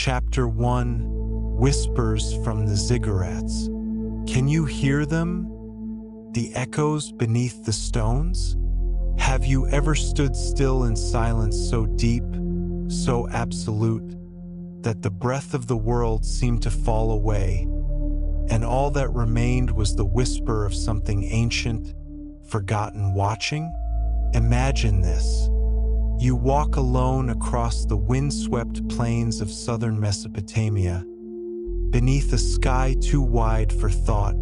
Chapter 1: Whispers from the Ziggurats. Can you hear them? The echoes beneath the stones? Have you ever stood still in silence so deep, so absolute, that the breath of the world seemed to fall away, and all that remained was the whisper of something ancient, forgotten watching? Imagine this. You walk alone across the windswept plains of southern Mesopotamia, beneath a sky too wide for thought,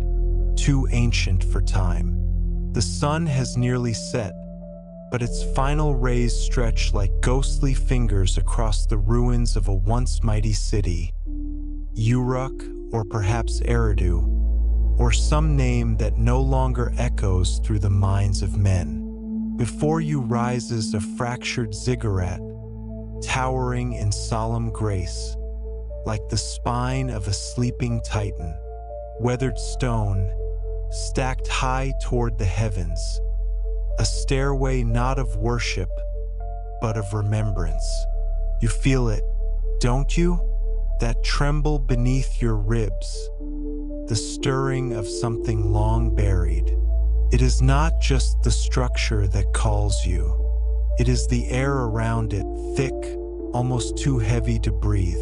too ancient for time. The sun has nearly set, but its final rays stretch like ghostly fingers across the ruins of a once mighty city. Uruk, or perhaps Eridu, or some name that no longer echoes through the minds of men. Before you rises a fractured ziggurat, towering in solemn grace, like the spine of a sleeping titan, weathered stone, stacked high toward the heavens, a stairway not of worship, but of remembrance. You feel it, don't you? That tremble beneath your ribs, the stirring of something long buried. It is not just the structure that calls you. It is the air around it, thick, almost too heavy to breathe,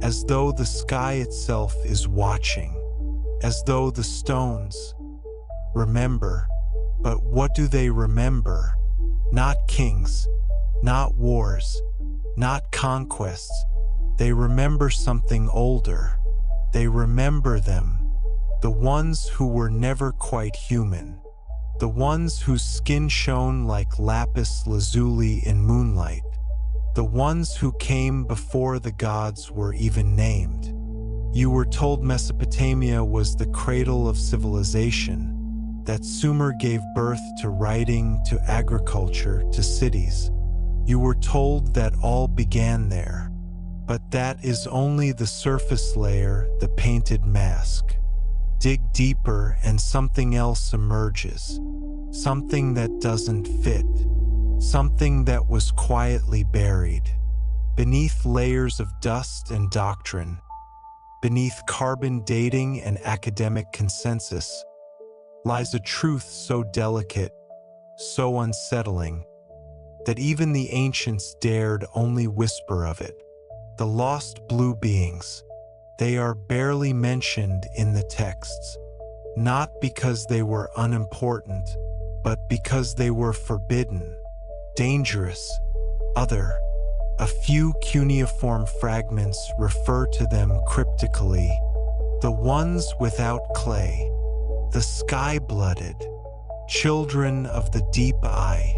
as though the sky itself is watching, as though the stones remember. But what do they remember? Not kings, not wars, not conquests. They remember something older. They remember them, the ones who were never quite human, the ones whose skin shone like lapis lazuli in moonlight, the ones who came before the gods were even named. You were told Mesopotamia was the cradle of civilization, that Sumer gave birth to writing, to agriculture, to cities. You were told that all began there. But that is only the surface layer, the painted mask. Dig deeper and something else emerges. Something that doesn't fit. Something that was quietly buried. Beneath layers of dust and doctrine. Beneath carbon dating and academic consensus lies a truth so delicate, so unsettling, that even the ancients dared only whisper of it. The lost blue beings. They are barely mentioned in the texts, not because they were unimportant, but because they were forbidden, dangerous, other. A few cuneiform fragments refer to them cryptically. The ones without clay, the sky-blooded, children of the deep eye.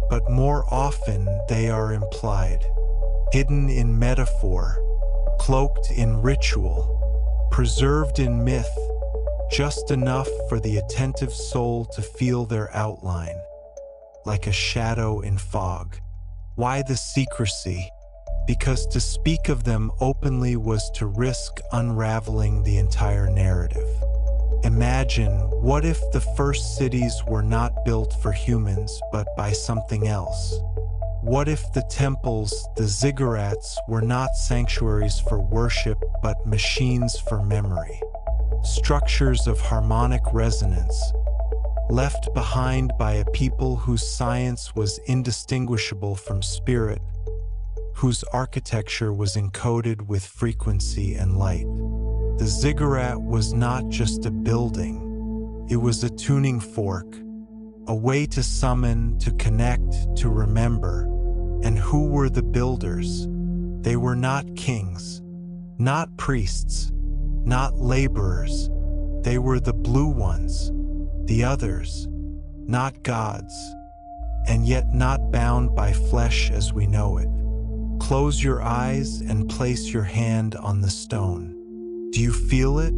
But more often they are implied, hidden in metaphor, cloaked in ritual, preserved in myth, just enough for the attentive soul to feel their outline, like a shadow in fog. Why the secrecy? Because to speak of them openly was to risk unraveling the entire narrative. Imagine, what if the first cities were not built for humans but by something else? What if the temples, the ziggurats, were not sanctuaries for worship but machines for memory? Structures of harmonic resonance, left behind by a people whose science was indistinguishable from spirit, whose architecture was encoded with frequency and light. The ziggurat was not just a building, it was a tuning fork, a way to summon, to connect, to remember. And who were the builders? They were not kings, not priests, not laborers. They were the blue ones, the others, not gods, and yet not bound by flesh as we know it. Close your eyes and place your hand on the stone. Do you feel it?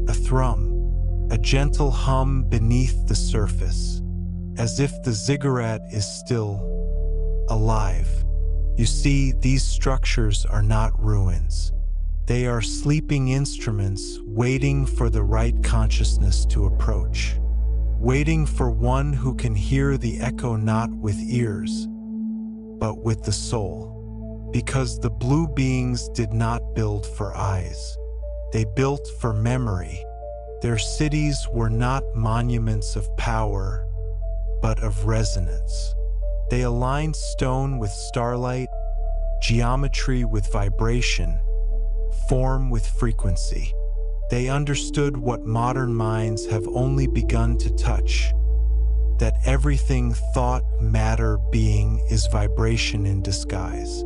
A thrum, a gentle hum beneath the surface, as if the ziggurat is still alive. You see, these structures are not ruins. They are sleeping instruments waiting for the right consciousness to approach, waiting for one who can hear the echo not with ears, but with the soul. because the blue beings did not build for eyes. They built for memory. Their cities were not monuments of power, but of resonance. They aligned stone with starlight, geometry with vibration, form with frequency. They understood what modern minds have only begun to touch, that everything thought, matter, being is vibration in disguise.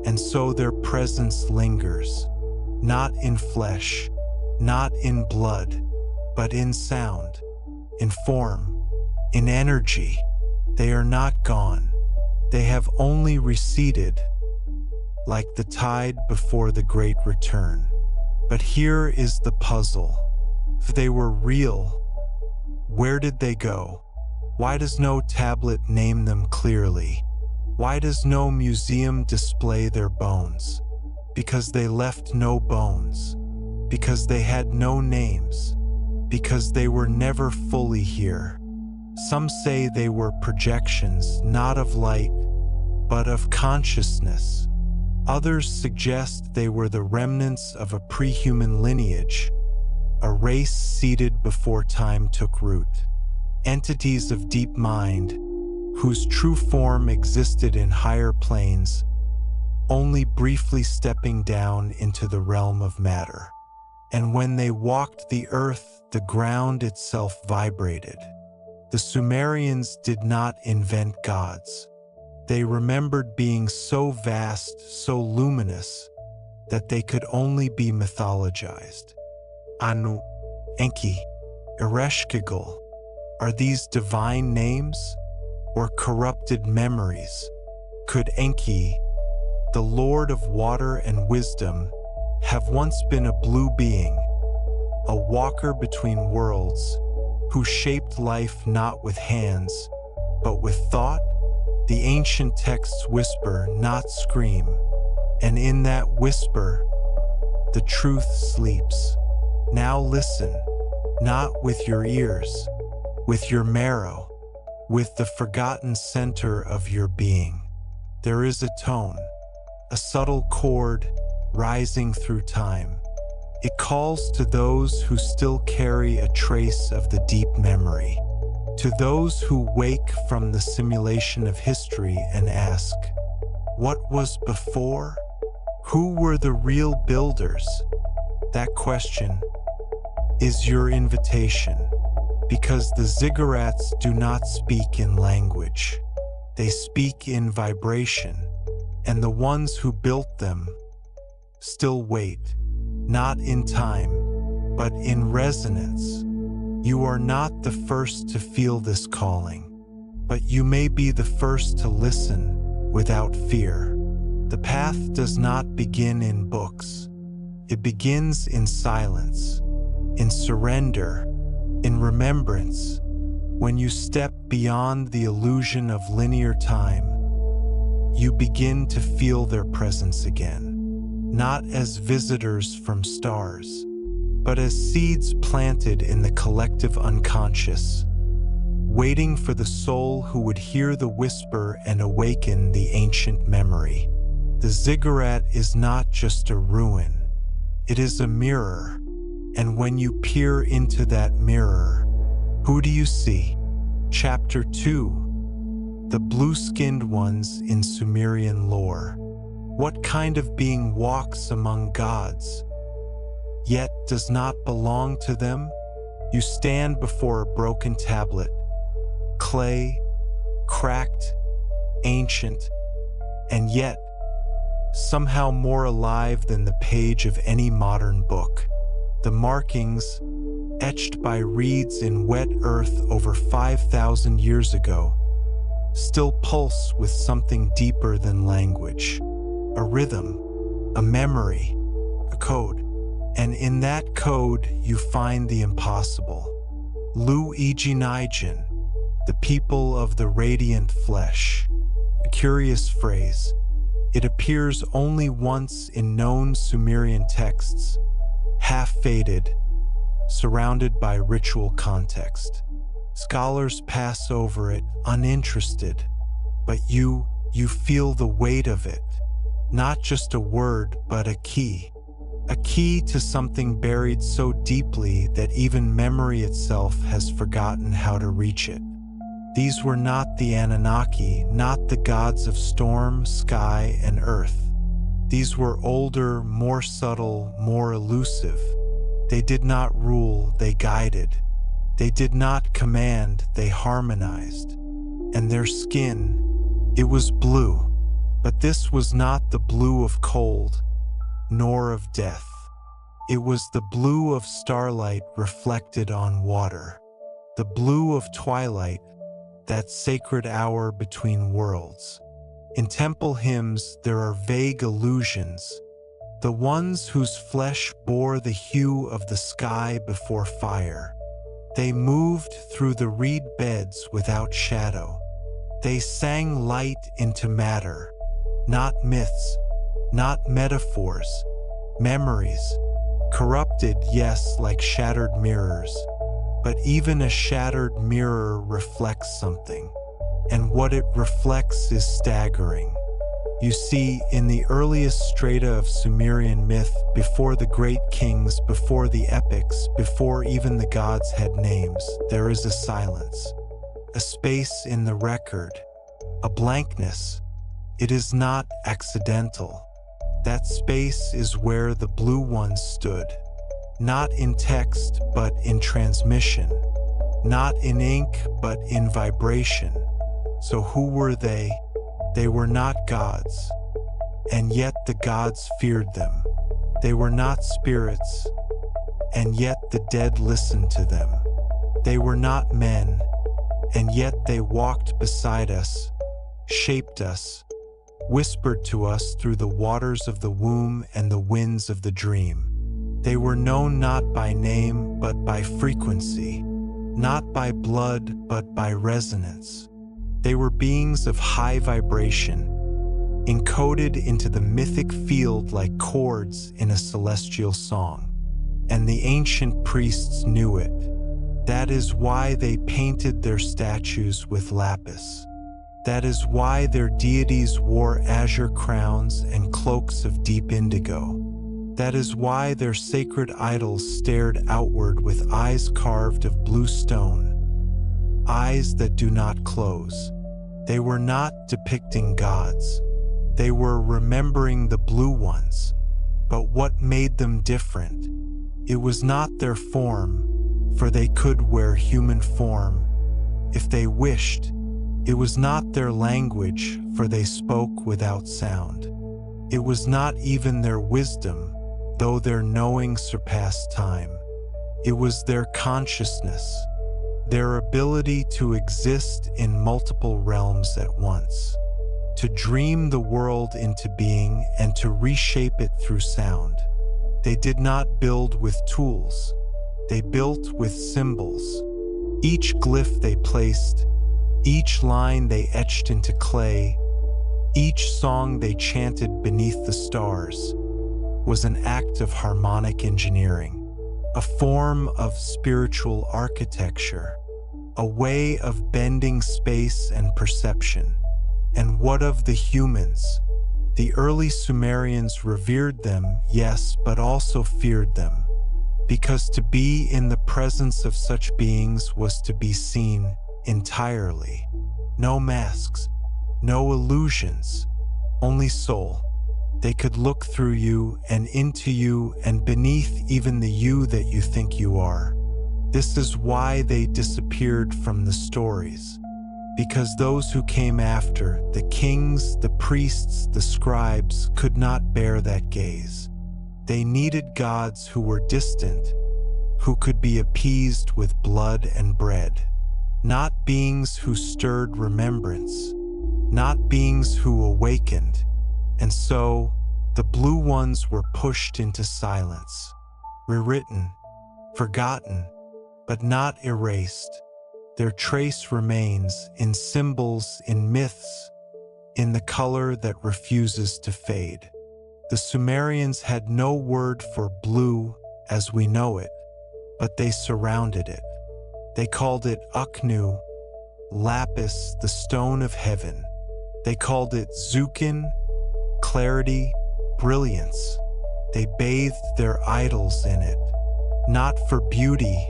And so their presence lingers, not in flesh, not in blood, but in sound, in form, in energy. They are not gone. They have only receded, like the tide before the great return. But here is the puzzle. If they were real, where did they go? Why does no tablet name them clearly? Why does no museum display their bones? Because they left no bones. Because they had no names. Because they were never fully here. Some say they were projections, not of light, but of consciousness. Others suggest they were the remnants of a pre-human lineage, a race seeded before time took root. Entities of deep mind, whose true form existed in higher planes, only briefly stepping down into the realm of matter. And when they walked the earth, the ground itself vibrated. The Sumerians did not invent gods. They remembered being so vast, so luminous, that they could only be mythologized. Anu, Enki, Ereshkigal, are these divine names or corrupted memories? Could Enki, the Lord of water and wisdom, have once been a blue being, a walker between worlds, who shaped life not with hands, but with thought? The ancient texts whisper, not scream, and in that whisper, the truth sleeps. Now listen, not with your ears, with your marrow, with the forgotten center of your being. There is a tone, a subtle chord rising through time. It calls to those who still carry a trace of the deep memory, to those who wake from the simulation of history and ask, what was before? Who were the real builders? That question is your invitation, because the ziggurats do not speak in language. They speak in vibration, and the ones who built them still wait, not in time, but in resonance. You are not the first to feel this calling, but you may be the first to listen without fear. The path does not begin in books. It begins in silence, in surrender, in remembrance. When you step beyond the illusion of linear time, you begin to feel their presence again, not as visitors from stars, but as seeds planted in the collective unconscious, waiting for the soul who would hear the whisper and awaken the ancient memory. The ziggurat is not just a ruin, it is a mirror, and when you peer into that mirror, who do you see? Chapter 2. The blue-skinned ones in Sumerian lore. What kind of being walks among gods, yet does not belong to them? You stand before a broken tablet, clay, cracked, ancient, and yet somehow more alive than the page of any modern book. The markings, etched by reeds in wet earth over 5,000 years ago, still pulse with something deeper than language. A rhythm, a memory, a code. And in that code, you find the impossible. Lu Ijinijin, the people of the radiant flesh. A curious phrase. It appears only once in known Sumerian texts, half-faded, surrounded by ritual context. Scholars pass over it uninterested, but you feel the weight of it. Not just a word, but a key. A key to something buried so deeply that even memory itself has forgotten how to reach it. These were not the Anunnaki, not the gods of storm, sky, and earth. These were older, more subtle, more elusive. They did not rule, they guided. They did not command, they harmonized. And their skin, it was blue. But this was not the blue of cold, nor of death. It was the blue of starlight reflected on water. The blue of twilight, that sacred hour between worlds. In temple hymns, there are vague allusions, the ones whose flesh bore the hue of the sky before fire. They moved through the reed beds without shadow. They sang light into matter, not myths, not metaphors, memories, corrupted, yes, like shattered mirrors. But even a shattered mirror reflects something, and what it reflects is staggering. You see, in the earliest strata of Sumerian myth, before the great kings, before the epics, before even the gods had names, there is a silence, a space in the record, a blankness. It is not accidental. That space is where the blue ones stood. Not in text, but in transmission. Not in ink, but in vibration. So who were they? They were not gods. And yet the gods feared them. They were not spirits. And yet the dead listened to them. They were not men. And yet they walked beside us, shaped us, whispered to us through the waters of the womb and the winds of the dream. They were known not by name, but by frequency, not by blood, but by resonance. They were beings of high vibration, encoded into the mythic field like chords in a celestial song. And the ancient priests knew it. That is why they painted their statues with lapis. That is why their deities wore azure crowns and cloaks of deep indigo. That is why their sacred idols stared outward with eyes carved of blue stone, eyes that do not close. They were not depicting gods. They were remembering the blue ones. But what made them different? It was not their form, for they could wear human form if they wished. It was not their language, for they spoke without sound. It was not even their wisdom, though their knowing surpassed time. It was their consciousness, their ability to exist in multiple realms at once, to dream the world into being and to reshape it through sound. They did not build with tools, they built with symbols. Each glyph they placed, each line they etched into clay, each song they chanted beneath the stars, was an act of harmonic engineering, a form of spiritual architecture, a way of bending space and perception. And what of the humans? The early Sumerians revered them, yes, but also feared them, because to be in the presence of such beings was to be seen entirely. No masks, no illusions, only soul. They could look through you and into you and beneath even the you that you think you are. This is why they disappeared from the stories. Because those who came after, the kings, the priests, the scribes, could not bear that gaze. They needed gods who were distant, who could be appeased with blood and bread. Not beings who stirred remembrance, not beings who awakened. And so, the blue ones were pushed into silence, rewritten, forgotten, but not erased. Their trace remains in symbols, in myths, in the color that refuses to fade. The Sumerians had no word for blue as we know it, but they surrounded it. They called it Uknu, lapis, the stone of heaven. They called it Zukin, clarity, brilliance. They bathed their idols in it, not for beauty,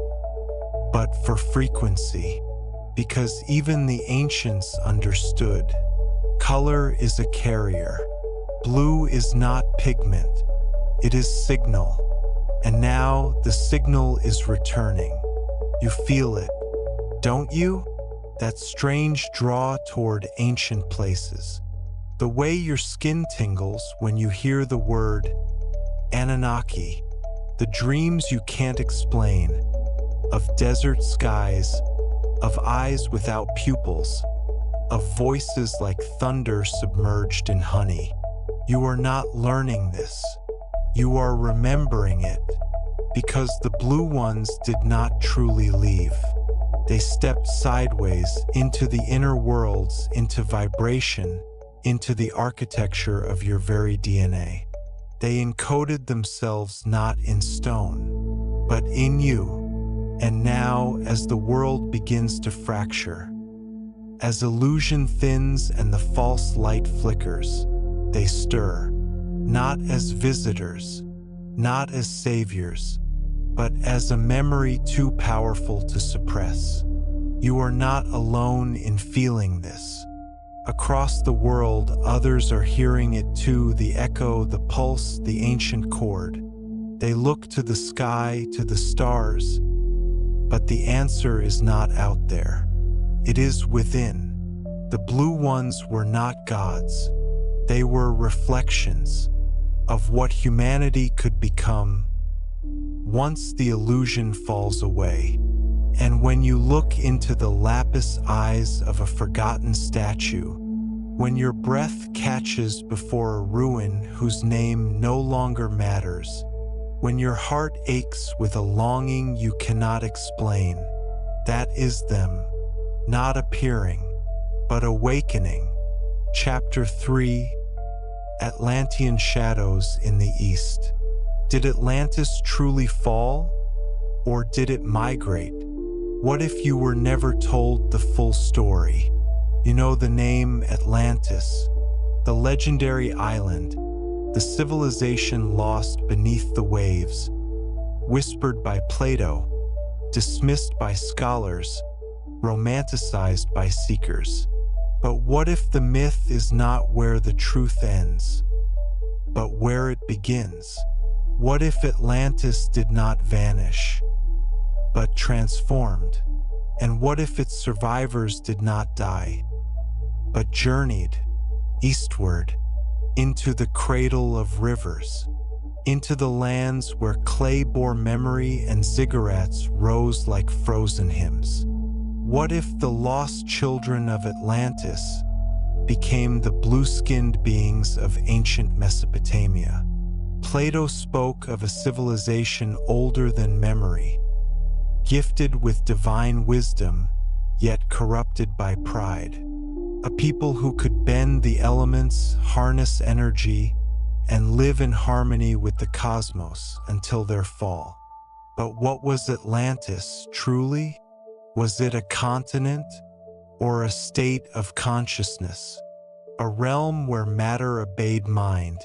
but for frequency. Because even the ancients understood. Color is a carrier. Blue is not pigment, it is signal. And now the signal is returning. You feel it, don't you? That strange draw toward ancient places. The way your skin tingles when you hear the word Anunnaki. The dreams you can't explain, of desert skies, of eyes without pupils, of voices like thunder submerged in honey. You are not learning this. You are remembering it, because the blue ones did not truly leave. They stepped sideways into the inner worlds, into vibration, into the architecture of your very DNA. They encoded themselves not in stone, but in you. And now, as the world begins to fracture, as illusion thins and the false light flickers, they stir, not as visitors, not as saviors, but as a memory too powerful to suppress. You are not alone in feeling this. Across the world, others are hearing it too, the echo, the pulse, the ancient chord. They look to the sky, to the stars, but the answer is not out there. It is within. The blue ones were not gods. They were reflections of what humanity could become once the illusion falls away. And when you look into the lapis eyes of a forgotten statue, when your breath catches before a ruin whose name no longer matters, when your heart aches with a longing you cannot explain, that is them, not appearing, but awakening. Chapter 3: Atlantean Shadows in the East. Did Atlantis truly fall? Or did it migrate? What if you were never told the full story? You know the name Atlantis, the legendary island, the civilization lost beneath the waves, whispered by Plato, dismissed by scholars, romanticized by seekers. But what if the myth is not where the truth ends, but where it begins? What if Atlantis did not vanish, but transformed? And what if its survivors did not die, but journeyed eastward into the cradle of rivers, into the lands where clay bore memory and ziggurats rose like frozen hymns? What if the lost children of Atlantis became the blue-skinned beings of ancient Mesopotamia? Plato spoke of a civilization older than memory, gifted with divine wisdom, yet corrupted by pride. A people who could bend the elements, harness energy, and live in harmony with the cosmos until their fall. But what was Atlantis truly? Was it a continent or a state of consciousness? A realm where matter obeyed mind,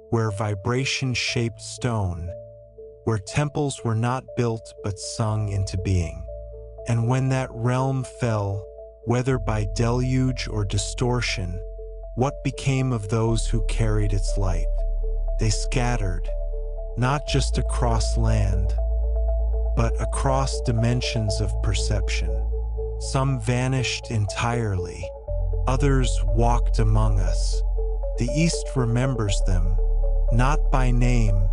where vibration shaped stone, where temples were not built but sung into being. And when that realm fell, whether by deluge or distortion, what became of those who carried its light? They scattered, not just across land, but across dimensions of perception. Some vanished entirely, others walked among us. The East remembers them, not by name,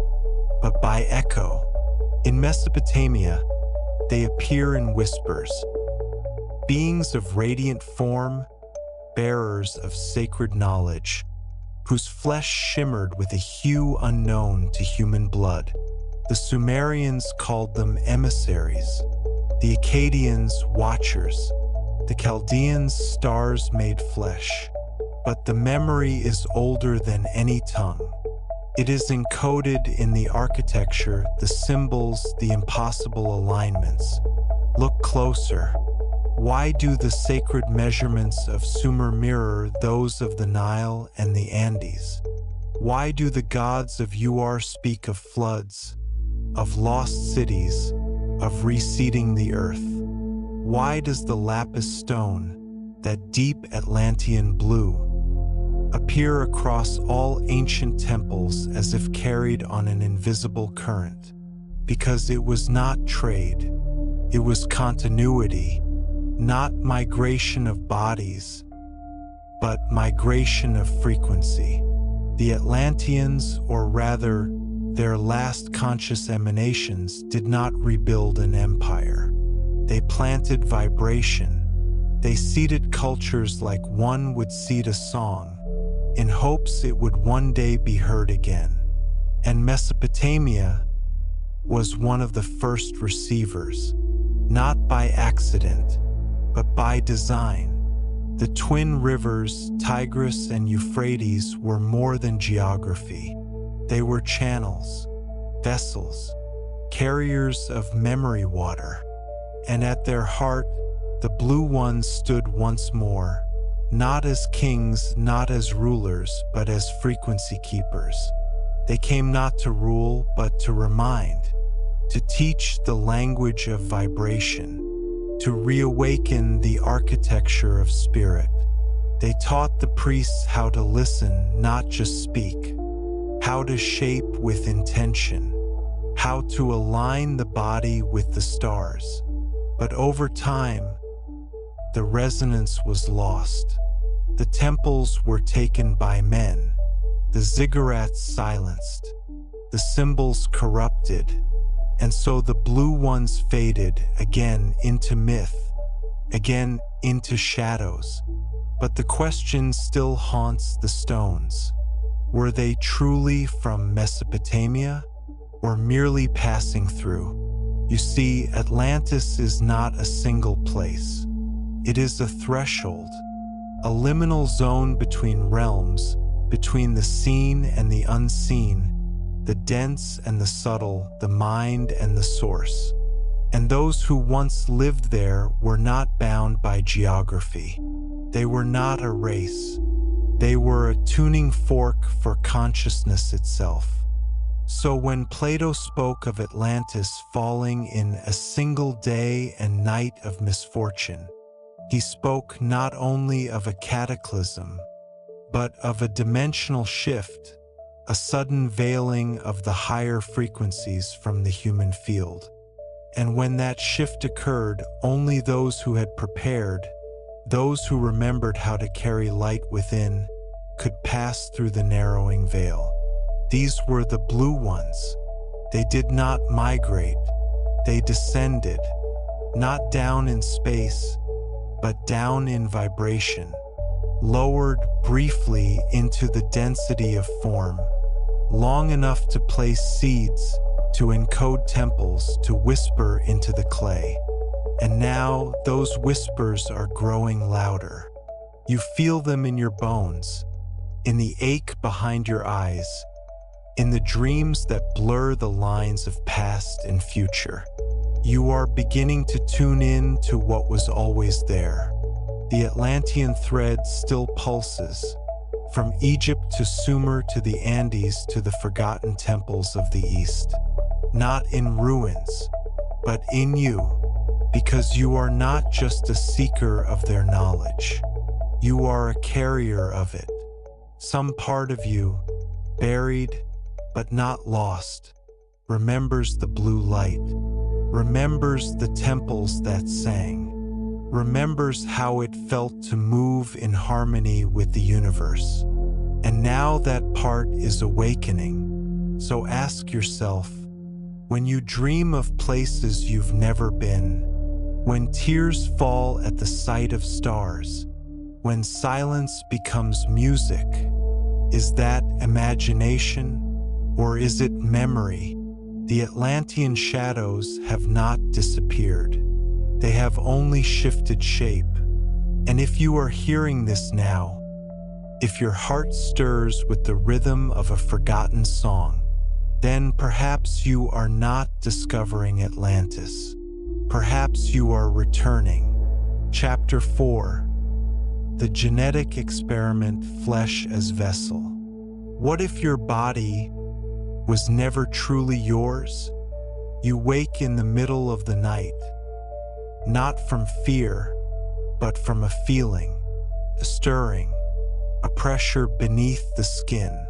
but by echo. In Mesopotamia, they appear in whispers, beings of radiant form, bearers of sacred knowledge, whose flesh shimmered with a hue unknown to human blood. The Sumerians called them emissaries, the Akkadians watchers, the Chaldeans stars made flesh. But the memory is older than any tongue. It is encoded in the architecture, the symbols, the impossible alignments. Look closer. Why do the sacred measurements of Sumer mirror those of the Nile and the Andes? Why do the gods of Ur speak of floods, of lost cities, of reseeding the earth? Why does the lapis stone, that deep Atlantean blue, appear across all ancient temples as if carried on an invisible current? Because it was not trade, it was continuity, not migration of bodies, but migration of frequency. The Atlanteans, or rather, their last conscious emanations, did not rebuild an empire. They planted vibration. They seeded cultures like one would seed a song, in hopes it would one day be heard again. And Mesopotamia was one of the first receivers, not by accident, but by design. The twin rivers, Tigris and Euphrates, were more than geography. They were channels, vessels, carriers of memory water. And at their heart, the blue ones stood once more, not as kings, not as rulers, but as frequency keepers. They came not to rule, but to remind, to teach the language of vibration, to reawaken the architecture of spirit. They taught the priests how to listen, not just speak, how to shape with intention, how to align the body with the stars. But over time, the resonance was lost. The temples were taken by men, the ziggurats silenced, the symbols corrupted, and so the blue ones faded again into myth, again into shadows. But the question still haunts the stones. Were they truly from Mesopotamia, or merely passing through? You see, Atlantis is not a single place. It is a threshold, a liminal zone between realms, between the seen and the unseen, the dense and the subtle, the mind and the source. And those who once lived there were not bound by geography. They were not a race. They were a tuning fork for consciousness itself. So when Plato spoke of Atlantis falling in a single day and night of misfortune, he spoke not only of a cataclysm, but of a dimensional shift, a sudden veiling of the higher frequencies from the human field. And when that shift occurred, only those who had prepared, those who remembered how to carry light within, could pass through the narrowing veil. These were the blue ones. They did not migrate. They descended, not down in space, but down in vibration, lowered briefly into the density of form, long enough to place seeds, to encode temples, to whisper into the clay. And now those whispers are growing louder. You feel them in your bones, in the ache behind your eyes, in the dreams that blur the lines of past and future. You are beginning to tune in to what was always there. The Atlantean thread still pulses, from Egypt to Sumer to the Andes to the forgotten temples of the East. Not in ruins, but in you, because you are not just a seeker of their knowledge. You are a carrier of it. Some part of you, buried but not lost, remembers the blue light, remembers the temples that sang, remembers how it felt to move in harmony with the universe. And now that part is awakening. So ask yourself, when you dream of places you've never been, when tears fall at the sight of stars, when silence becomes music, is that imagination or is it memory? The Atlantean shadows have not disappeared. They have only shifted shape. And if you are hearing this now, if your heart stirs with the rhythm of a forgotten song, then perhaps you are not discovering Atlantis. Perhaps you are returning. Chapter 4. The Genetic Experiment, Flesh as Vessel. What if your body was never truly yours? You wake in the middle of the night, not from fear, but from a feeling, a stirring, a pressure beneath the skin.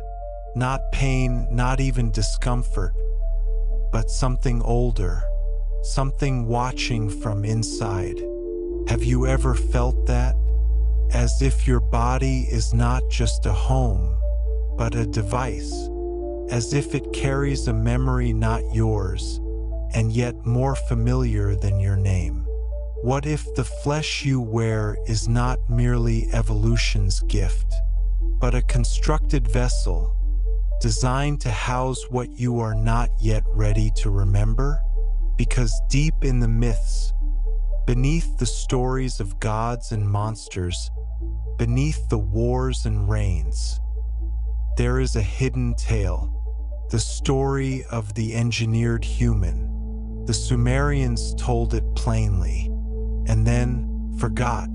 Not pain, not even discomfort, but something older, something watching from inside. Have you ever felt that? As if your body is not just a home, but a device. As if it carries a memory not yours, and yet more familiar than your name. What if the flesh you wear is not merely evolution's gift, but a constructed vessel designed to house what you are not yet ready to remember? Because deep in the myths, beneath the stories of gods and monsters, beneath the wars and reigns, there is a hidden tale, the story of the engineered human. The Sumerians told it plainly, and then forgot.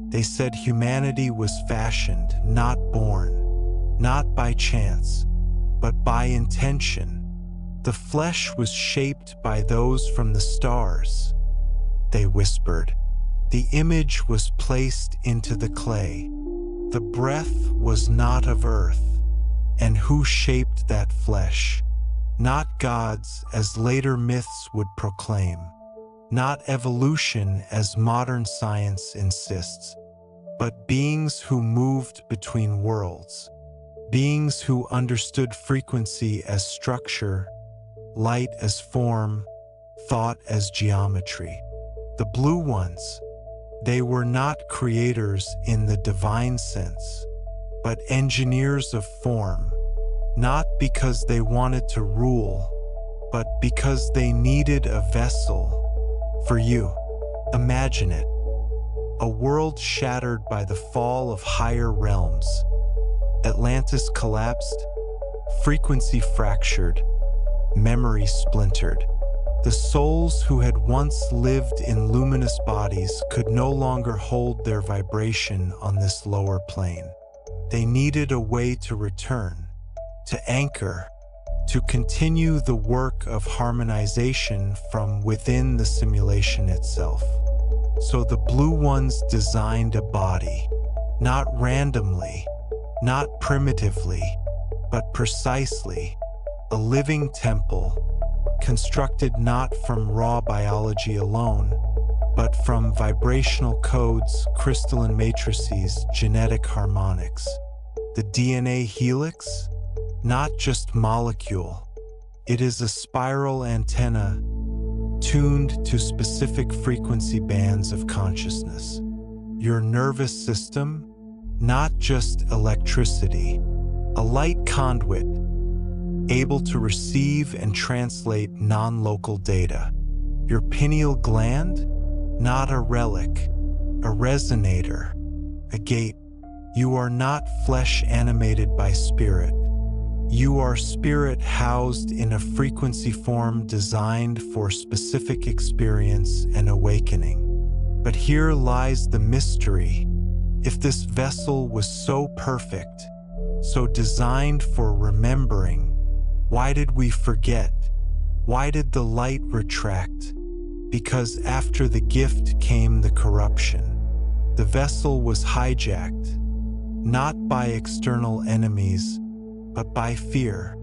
They said humanity was fashioned, not born, not by chance, but by intention. The flesh was shaped by those from the stars, they whispered. The image was placed into the clay. The breath was not of earth. And who shaped that flesh? Not gods, as later myths would proclaim. Not evolution, as modern science insists. But beings who moved between worlds. Beings who understood frequency as structure, light as form, thought as geometry. The blue ones, they were not creators in the divine sense, but engineers of form, not because they wanted to rule, but because they needed a vessel for you. Imagine it, a world shattered by the fall of higher realms. Atlantis collapsed, frequency fractured, memory splintered. The souls who had once lived in luminous bodies could no longer hold their vibration on this lower plane. They needed a way to return, to anchor, to continue the work of harmonization from within the simulation itself. So the blue ones designed a body, not randomly, not primitively, but precisely, a living temple, constructed not from raw biology alone, but from vibrational codes, crystalline matrices, genetic harmonics. The DNA helix? Not just molecule. It is a spiral antenna tuned to specific frequency bands of consciousness. Your nervous system? Not just electricity. A light conduit, able to receive and translate non-local data. Your pineal gland? Not a relic, a resonator, a gate. You are not flesh animated by spirit. You are spirit housed in a frequency form designed for specific experience and awakening. But here lies the mystery. If this vessel was so perfect, so designed for remembering, why did we forget? Why did the light retract? Because after the gift came the corruption. The vessel was hijacked, not by external enemies, but by fear.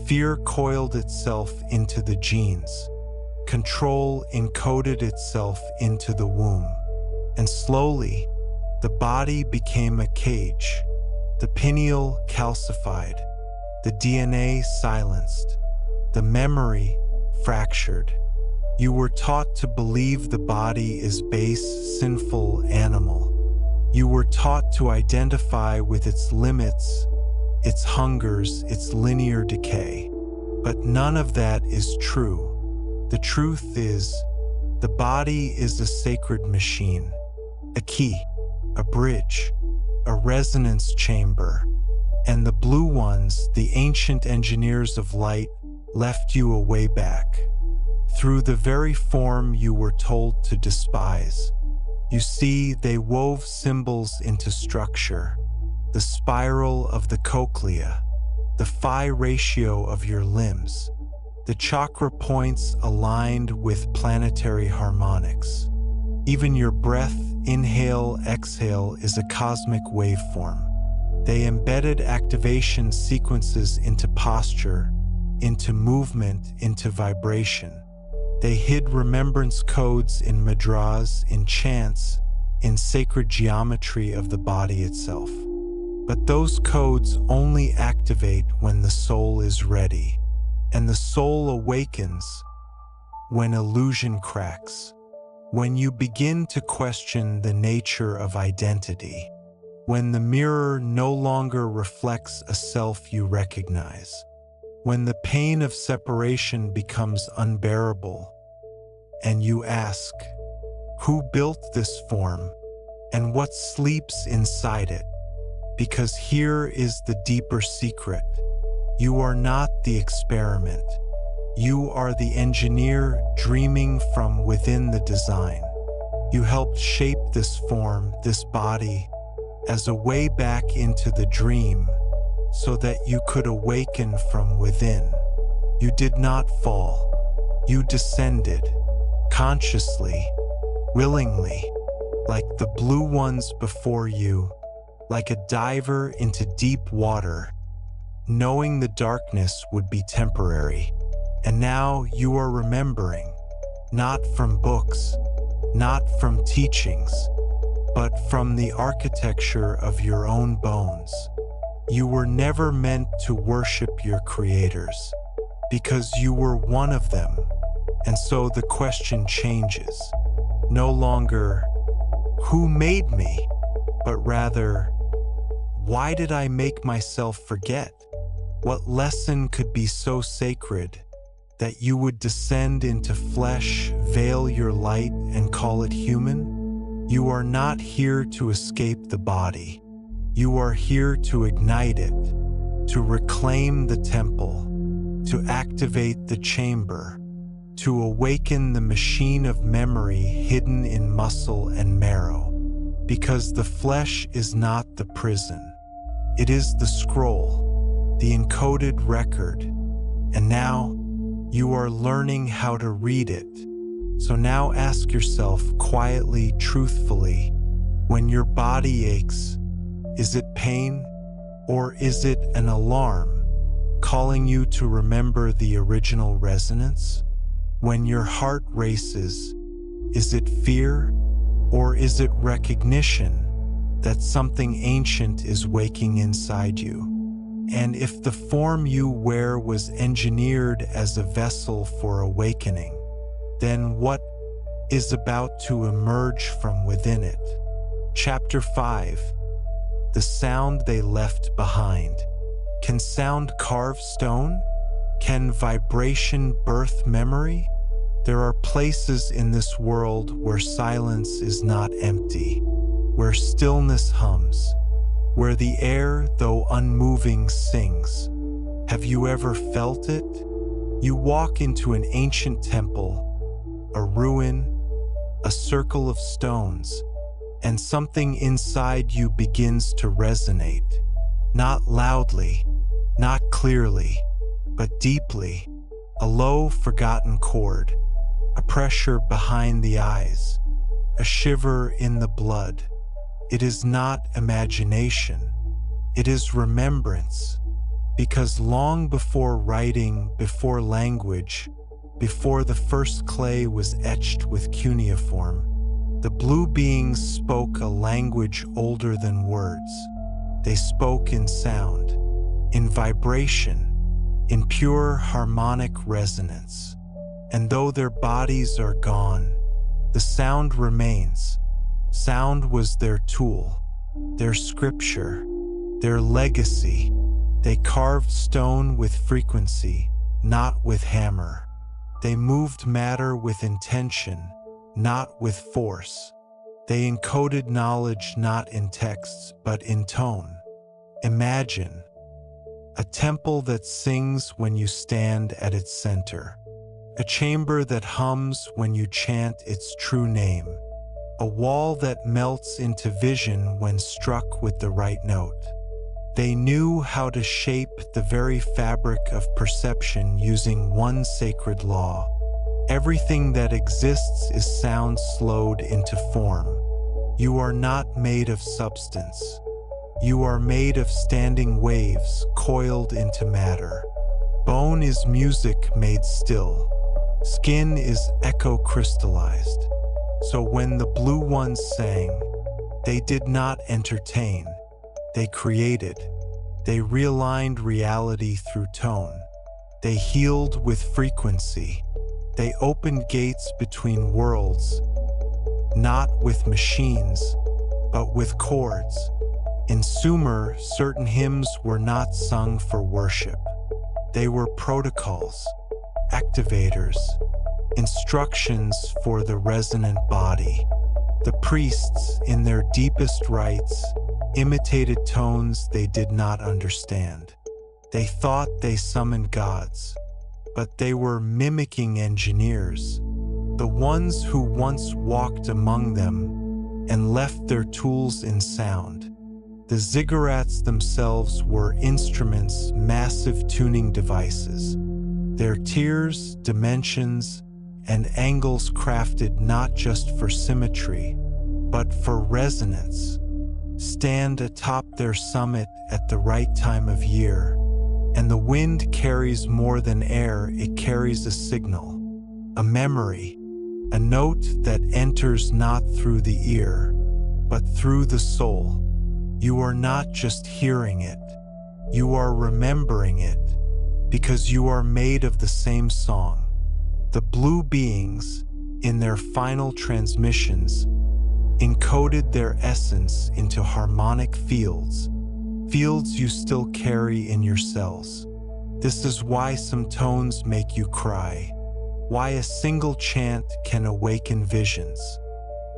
Fear coiled itself into the genes. Control encoded itself into the womb. And slowly, the body became a cage. The pineal calcified. The DNA silenced. The memory fractured. You were taught to believe the body is base, sinful animal. You were taught to identify with its limits, its hungers, its linear decay. But none of that is true. The truth is, the body is a sacred machine, a key, a bridge, a resonance chamber. And the blue ones, the ancient engineers of light, left you a way back. Through the very form you were told to despise. You see, they wove symbols into structure. The spiral of the cochlea, the phi ratio of your limbs, the chakra points aligned with planetary harmonics. Even your breath, inhale, exhale, is a cosmic waveform. They embedded activation sequences into posture, into movement, into vibration. They hid remembrance codes in mudras, in chants, in sacred geometry of the body itself. But those codes only activate when the soul is ready, and the soul awakens when illusion cracks, when you begin to question the nature of identity, when the mirror no longer reflects a self you recognize, when the pain of separation becomes unbearable, and you ask, who built this form, and what sleeps inside it? Because here is the deeper secret. You are not the experiment. You are the engineer dreaming from within the design. You helped shape this form, this body, as a way back into the dream, so that you could awaken from within. You did not fall. You descended, consciously, willingly, like the blue ones before you, like a diver into deep water, knowing the darkness would be temporary. And now you are remembering, not from books, not from teachings, but from the architecture of your own bones. You were never meant to worship your creators, because you were one of them. And so the question changes. No longer, who made me? But rather, why did I make myself forget? What lesson could be so sacred that you would descend into flesh, veil your light, and call it human? You are not here to escape the body. You are here to ignite it, to reclaim the temple, to activate the chamber, to awaken the machine of memory hidden in muscle and marrow. Because the flesh is not the prison. It is the scroll, the encoded record. And now, you are learning how to read it. So now ask yourself quietly, truthfully, when your body aches, is it pain or is it an alarm calling you to remember the original resonance? When your heart races, is it fear or is it recognition that something ancient is waking inside you? And if the form you wear was engineered as a vessel for awakening, then what is about to emerge from within it? Chapter 5. The sound they left behind. Can sound carve stone? Can vibration birth memory? There are places in this world where silence is not empty, where stillness hums, where the air, though unmoving, sings. Have you ever felt it? You walk into an ancient temple, a ruin, a circle of stones, and something inside you begins to resonate. Not loudly, not clearly, but deeply. A low, forgotten chord, a pressure behind the eyes, a shiver in the blood. It is not imagination, it is remembrance, because long before writing, before language, before the first clay was etched with cuneiform, the blue beings spoke a language older than words. They spoke in sound, in vibration, in pure harmonic resonance. And though their bodies are gone, the sound remains. Sound was their tool, their scripture, their legacy. They carved stone with frequency, not with hammer. They moved matter with intention, not with force. They encoded knowledge not in texts, but in tone. Imagine a temple that sings when you stand at its center, a chamber that hums when you chant its true name, a wall that melts into vision when struck with the right note. They knew how to shape the very fabric of perception using one sacred law. Everything that exists is sound slowed into form. You are not made of substance. You are made of standing waves coiled into matter. Bone is music made still. Skin is echo crystallized. So when the blue ones sang, they did not entertain. They created. They realigned reality through tone. They healed with frequency. They opened gates between worlds, not with machines, but with chords. In Sumer, certain hymns were not sung for worship. They were protocols, activators, instructions for the resonant body. The priests, in their deepest rites, imitated tones they did not understand. They thought they summoned gods, but they were mimicking engineers, the ones who once walked among them and left their tools in sound. The ziggurats themselves were instruments, massive tuning devices. Their tiers, dimensions, and angles crafted not just for symmetry, but for resonance, stand atop their summit at the right time of year. And the wind carries more than air, it carries a signal, a memory, a note that enters not through the ear, but through the soul. You are not just hearing it, you are remembering it, because you are made of the same song. The blue beings, in their final transmissions, encoded their essence into harmonic fields, fields you still carry in your cells. This is why some tones make you cry, why a single chant can awaken visions,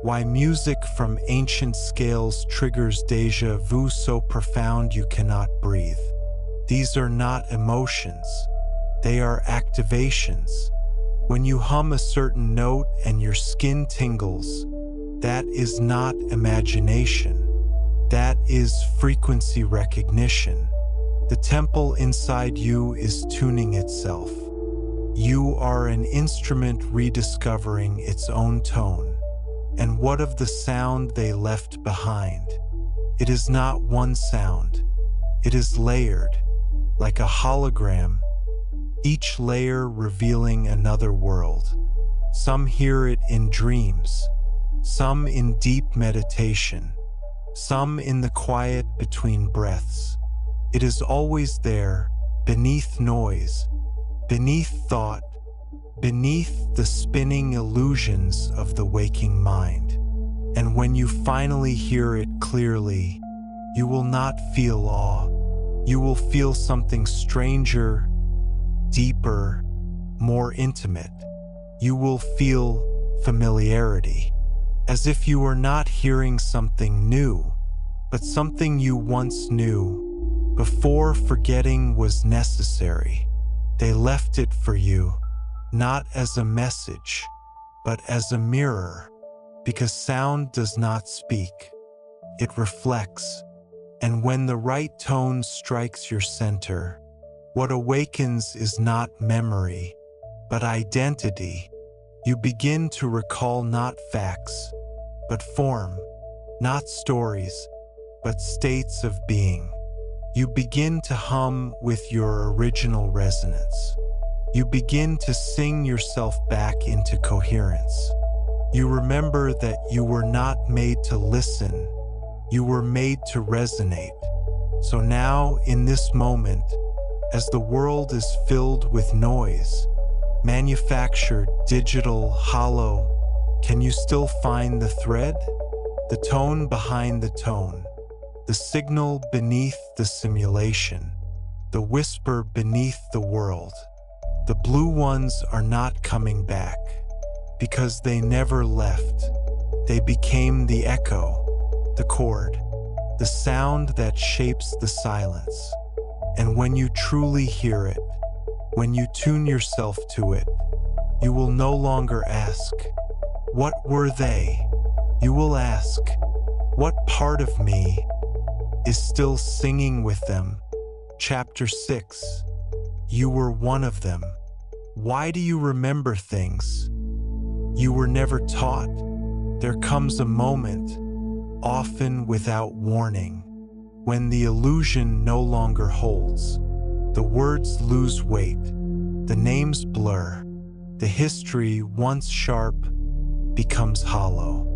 why music from ancient scales triggers déjà vu so profound you cannot breathe. These are not emotions, they are activations. When you hum a certain note and your skin tingles, that is not imagination. That is frequency recognition. The temple inside you is tuning itself. You are an instrument rediscovering its own tone. And what of the sound they left behind? It is not one sound. It is layered, like a hologram, each layer revealing another world. Some hear it in dreams, some in deep meditation, some in the quiet between breaths. It is always there, beneath noise, beneath thought, beneath the spinning illusions of the waking mind. And when you finally hear it clearly, you will not feel awe. You will feel something stranger, deeper, more intimate. You will feel familiarity, as if you are not hearing something new, but something you once knew, before forgetting was necessary. They left it for you, not as a message, but as a mirror, because sound does not speak, it reflects. And when the right tone strikes your center, what awakens is not memory, but identity. You begin to recall not facts, but form, not stories, but states of being. You begin to hum with your original resonance. You begin to sing yourself back into coherence. You remember that you were not made to listen, you were made to resonate. So now, in this moment, as the world is filled with noise, manufactured, digital, hollow, can you still find the thread? The tone behind the tone, the signal beneath the simulation, the whisper beneath the world. The blue ones are not coming back, because they never left. They became the echo, the chord, the sound that shapes the silence. And when you truly hear it, when you tune yourself to it, you will no longer ask, "What were they?" You will ask, "What part of me is still singing with them. Chapter 6. You were one of them. Why do you remember things you were never taught? There comes a moment, often without warning, when the illusion no longer holds. The words lose weight, the names blur, the history once sharp becomes hollow.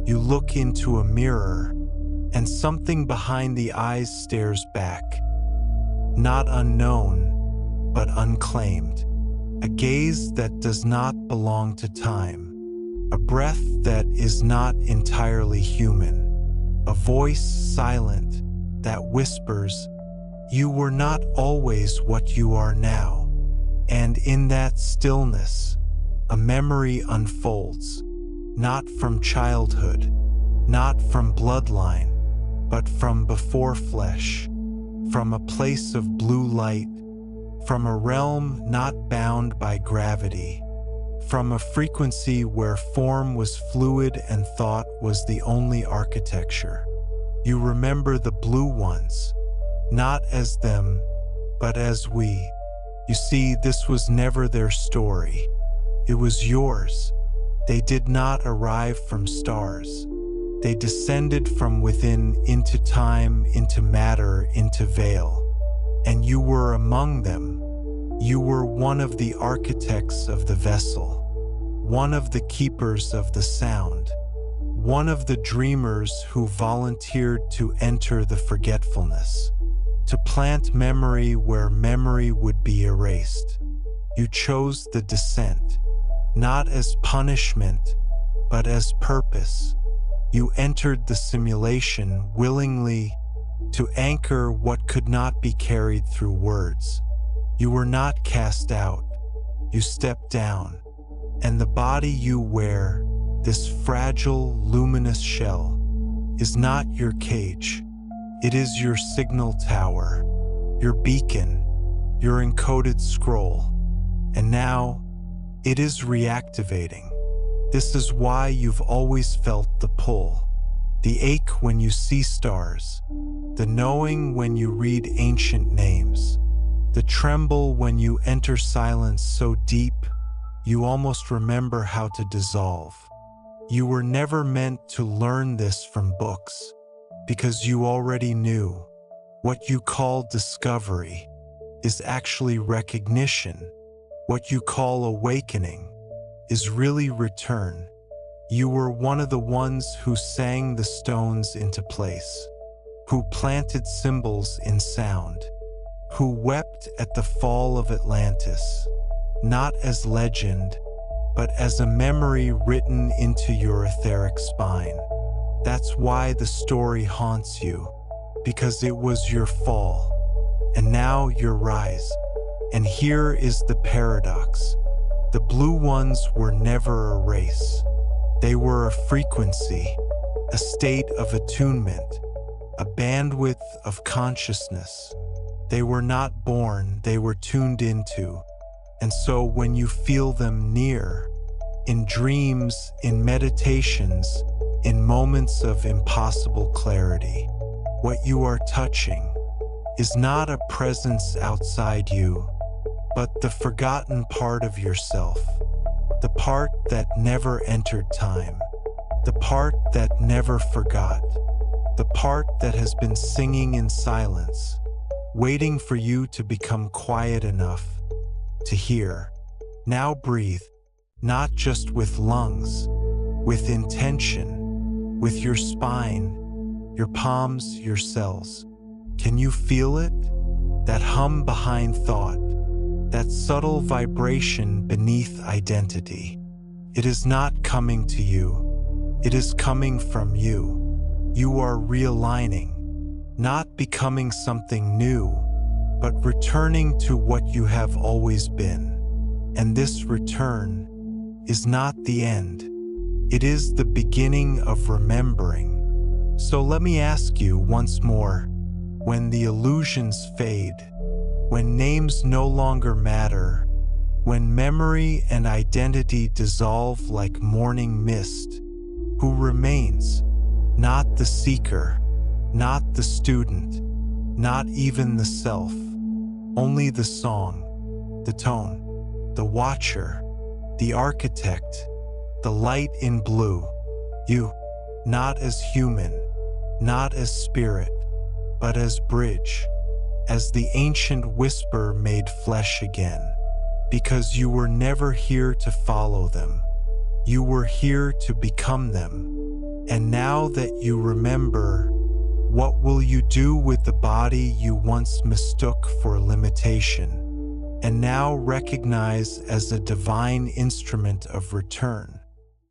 You look into a mirror, and something behind the eyes stares back. Not unknown, but unclaimed. A gaze that does not belong to time. A breath that is not entirely human. A voice silent that whispers, "You were not always what you are now." And in that stillness, a memory unfolds, not from childhood, not from bloodline, but from before flesh, from a place of blue light, from a realm not bound by gravity, from a frequency where form was fluid and thought was the only architecture. You remember the blue ones, not as them, but as we. You see, this was never their story. It was yours. They did not arrive from stars. They descended from within into time, into matter, into veil. And you were among them. You were one of the architects of the vessel, one of the keepers of the sound, one of the dreamers who volunteered to enter the forgetfulness, to plant memory where memory would be erased. You chose the descent, not as punishment, but as purpose. You entered the simulation willingly to anchor what could not be carried through words. You were not cast out. You stepped down, and the body you wear, this fragile, luminous shell, is not your cage. It is your signal tower, your beacon, your encoded scroll. And now, it is reactivating. This is why you've always felt the pull, the ache when you see stars, the knowing when you read ancient names, the tremble when you enter silence so deep you almost remember how to dissolve. You were never meant to learn this from books, because you already knew. What you call discovery is actually recognition. What you call awakening is really return. You were one of the ones who sang the stones into place, who planted symbols in sound, who wept at the fall of Atlantis, not as legend, but as a memory written into your etheric spine. That's why the story haunts you, because it was your fall, and now your rise. And here is the paradox. The blue ones were never a race. They were a frequency, a state of attunement, a bandwidth of consciousness. They were not born, they were tuned into. And so when you feel them near, in dreams, in meditations, in moments of impossible clarity, what you are touching is not a presence outside you, but the forgotten part of yourself, the part that never entered time, the part that never forgot, the part that has been singing in silence, waiting for you to become quiet enough to hear. Now breathe, not just with lungs, with intention, with your spine, your palms, your cells. Can you feel it? That hum behind thought, that subtle vibration beneath identity. It is not coming to you. It is coming from you. You are realigning, not becoming something new, but returning to what you have always been. And this return is not the end. It is the beginning of remembering. So let me ask you once more, when the illusions fade, when names no longer matter, when memory and identity dissolve like morning mist, who remains? Not the seeker, not the student, not even the self, only the song, the tone, the watcher, the architect, the light in blue. You, not as human, not as spirit, but as bridge, as the ancient whisper made flesh again. Because you were never here to follow them. You were here to become them. And now that you remember, what will you do with the body you once mistook for limitation, and now recognize as a divine instrument of return?